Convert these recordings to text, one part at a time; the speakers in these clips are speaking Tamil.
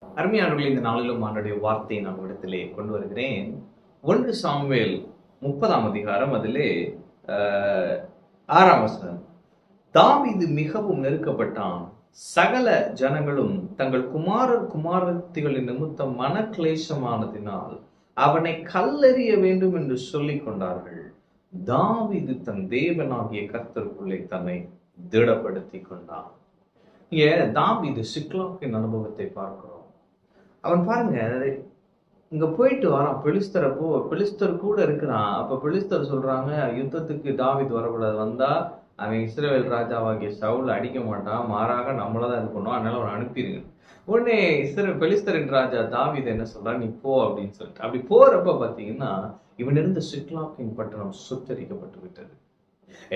அருமையானவர்களே, இந்த நாளிலும் ஆண்டவருடைய வார்த்தையை நான் இடத்திலே கொண்டு வருகிறேன். 1 சாமுவேல் 30ஆம் அதிகாரம், அதிலே 6ஆம் வசனம். தாவீது மிகவும் நெருக்கப்பட்டான். சகல ஜனங்களும் தங்கள் குமாரர் குமாரத்திகளின் நிமித்தம் மனக்லேசமானதினால் அவனை கல்லெறிய வேண்டும் என்று சொல்லிக் கொண்டார்கள். தாவீது தன் தேவனாகிய கர்த்தருக்குள்ளே தன்னை திடப்படுத்திக் கொண்டான். இங்க தாவீது சிக்லாகின் அனுபவத்தை பார்க்கிறோம். அவன் பாருங்க, இங்க போயிட்டு வரான். பெலிஸ்தர் கூட இருக்கிறான். அப்ப பெலிஸ்தர் சொல்றாங்க, யுத்தத்துக்கு தாவீது வரக்கூடாது, வந்தா அவன் இஸ்ரவேல் ராஜாவாகிய சவுல் அடிக்க மாட்டான், மாறாக நம்மளதான் இது பண்ணுவான், அதனால அவனை அனுப்பிடுங்க. உடனே பெலிஸ்தரின் ராஜா தாவீது என்ன சொல்றான், நீ போ அப்படின்னு சொல்லிட்டு. அப்படி போறப்ப பாத்தீங்கன்னா இவன் இருந்த சிக்லாகின் பட்டணம் சுத்தரிக்கப்பட்டு விட்டது.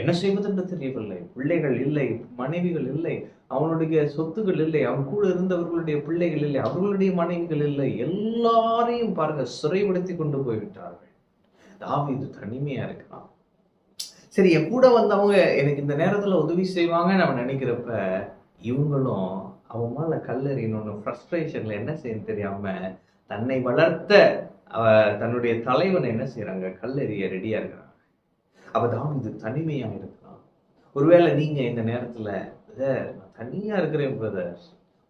என்ன செய்வதென்று தெரியவில்லை. பிள்ளைகள் இல்லை, மனைவிகள் இல்லை, அவனுடைய சொத்துகள் இல்லை, அவன் கூட இருந்தவர்களுடைய பிள்ளைகள் இல்லை, அவர்களுடைய மனைவிகள் இல்லை, எல்லாரையும் பாருங்க சிறைப்படுத்தி கொண்டு போய்விட்டார்கள். தாவீது தனிமையா இருக்கிறான். சரி, என் கூட வந்தவங்க எனக்கு இந்த நேரத்துல உதவி செய்வாங்கன்னு அவன் நினைக்கிறப்ப, இவங்களும் அவன் மேல கல்லெறியணும்னு ஃப்ரஸ்ட்ரேஷன்ல என்ன செய்ய தெரியாம தன்னை வளர்த்த தன்னுடைய தலைவனை என்ன செய்யறாங்க, கல்லெறிய ரெடியா இருக்கிறாங்க. அப்ப தாவீது தனிமையா இருக்கிறான். ஒருவேளை நீங்க இந்த நேரத்துல, நான் தனியா இருக்கிறேன் பிரதர்,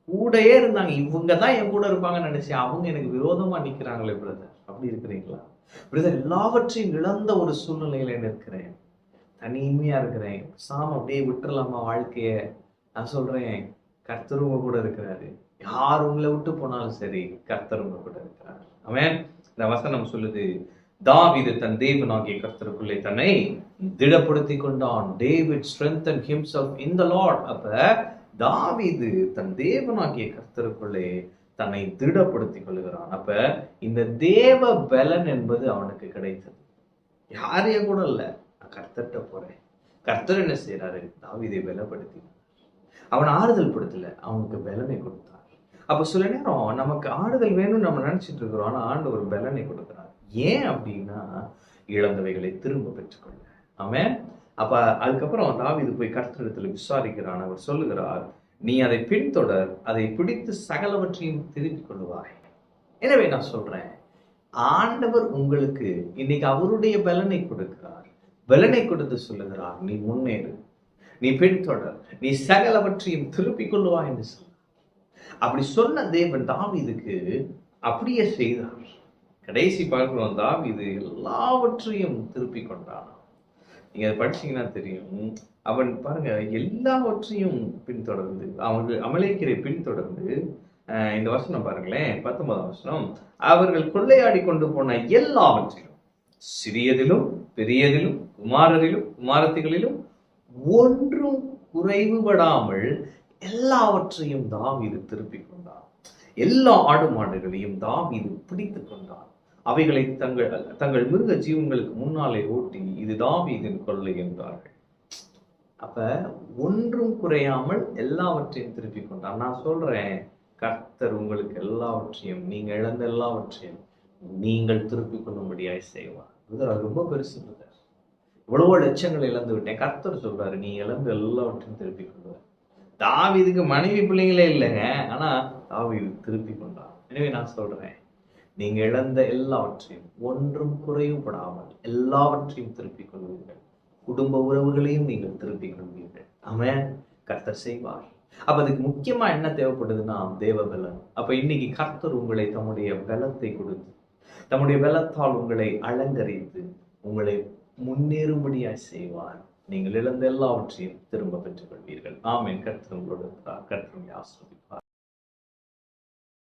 கூடயே இருந்தாங்க, இவங்க தான் என் கூட இருப்பாங்கன்னு நினைச்சேன், அவங்க எனக்கு விரோதமா நிக்கிறாங்களே பிரதர், அப்படி இருக்கிறீங்களா? பிரதர், எல்லாவற்றையும் இழந்த ஒரு சூழ்நிலையில இருக்கிறேன், தனிமையா இருக்கிறேன், சாம அப்படியே விட்டுறலாமா வாழ்க்கைய? நான் சொல்றேன், கர்த்தர் உங்க கூட இருக்கிறாரு. யார் உங்களை விட்டு போனாலும் சரி, கர்த்தர் உங்க கூட இருக்கிறார். ஆமென். இந்த வசனம் சொல்லுது, தாவீது தன் தேவனாகிய கர்த்தருக்குள்ளே தன்னை திடப்படுத்தி கொண்டான். David strengthened himself in the Lord. அப்ப தாவீது தன் தேவனாகிய கர்த்தருக்குள்ளே தன்னை திடப்படுத்திக் கொள்கிறான். அப்ப இந்த தேவ பலன் என்பது அவனுக்கு கிடைத்தது. யாரைய கூட இல்ல, நான் கர்த்தர்ட்ட போறேன். கர்த்தர் என்ன செய்யறாரு, தாவீதை பலப்படுத்தி, அவன் ஆறுதல் படுத்தல, அவனுக்கு பலனை கொடுத்தார். அப்ப சில நேரம் நமக்கு ஆறுதல் வேணும்னு நம்ம நினைச்சிட்டு இருக்கிறோம், ஆனா ஆண்டவர் பலனை கொடுக்கிறார். ஏன் அப்படின்னா, இழந்தவைகளை திரும்ப பெற்றுக்கொள்ள. ஆமென். அப்ப அதுக்கப்புறம் தாவீது போய் கர்த்தரிடத்துல விசாரிக்கிறான். அவர் சொல்லுகிறார், நீ அதை பின்தொடர், அதை பிடித்து சகலவற்றையும் திருப்பிக் கொள்வாய். எனவே நான் சொல்றேன், ஆண்டவர் உங்களுக்கு இன்னைக்கு அவருடைய பலனை கொடுக்கிறார். பலனை கொடுத்து சொல்லுகிறார், நீ முன்னேறு, நீ பின்தொடர், நீ சகலவற்றையும் திருப்பிக் கொள்வாய் என்று சொல்ல. அப்படி சொன்ன தேவன் தாவீதுக்கு அப்படியே செய்தார். கடைசி பார்க்கிறோம், தாவீது எல்லாவற்றையும் திருப்பி கொண்டான். நீங்க அதை படிச்சீங்கன்னா தெரியும். அவன் பாருங்க, எல்லாவற்றையும் பின்தொடர்ந்து, அவர்கள் அமலேக்கியரை பின்தொடர்ந்து, இந்த வசனம் பாருங்களேன், 19ஆம் வசனம், அவர்கள் கொள்ளையாடி கொண்டு போன எல்லாவற்றிலும், சிறியதிலும் பெரியதிலும், குமாரரிலும் குமாரத்திகளிலும் ஒன்றும் குறைவுபடாமல் எல்லாவற்றையும் தாவீது திருப்பி கொண்டான். எல்லா ஆடு மாடுகளையும் தாவீது பிடித்து கொண்டான். அவைகளை தங்கள் மிருக ஜீவன்களுக்கு முன்னாலே ஓட்டி, இது தாவீதின் கொள்ளை என்றார்கள். அப்ப ஒன்றும் குறையாமல் எல்லாவற்றையும் திருப்பி கொண்டான். நான் சொல்றேன், கர்த்தர் உங்களுக்கு எல்லாவற்றையும், நீங்க இழந்த எல்லாவற்றையும் நீங்கள் திருப்பி கொள்ளும்படியாய் செய்வார். அது ரொம்ப பெருசு பிரதர். இவ்வளவோ லட்சங்கள் இழந்து விட்டேன், கர்த்தர் சொல்றாரு, நீ இழந்த எல்லாவற்றையும் திருப்பி கொள்வார். தாவீதுக்கு மனைவி பிள்ளைங்களே இல்லைங்க, ஆனா தாவீது திருப்பி கொண்டான். எனவே நான் சொல்றேன், நீங்க இழந்த எல்லாவற்றையும் ஒன்றும் குறைவுபடாமல் எல்லாவற்றையும் திருப்பிக் கொள்வீர்கள். குடும்ப உறவுகளையும் நீங்கள் திருப்பிக் கொள்வீர்கள். ஆமென். கர்த்தர் செய்வார். அப்ப அதுக்கு முக்கியமா என்ன தேவைப்படுதுன்னா, தேவ பலன். அப்ப இன்னைக்கு கர்த்தர் உங்களை தம்முடைய பலத்தை கொடுத்து, தம்முடைய பலத்தால் உங்களை அலங்கரித்து, உங்களை முன்னேறும்படியாய் செய்வார். நீங்கள் இழந்த எல்லாவற்றையும் திரும்ப பெற்றுக் கொள்வீர்கள். ஆமென். கர்த்தர் உங்களோடு இருக்கிறார். கர்த்தர் ஆசீர்வதிப்பார்.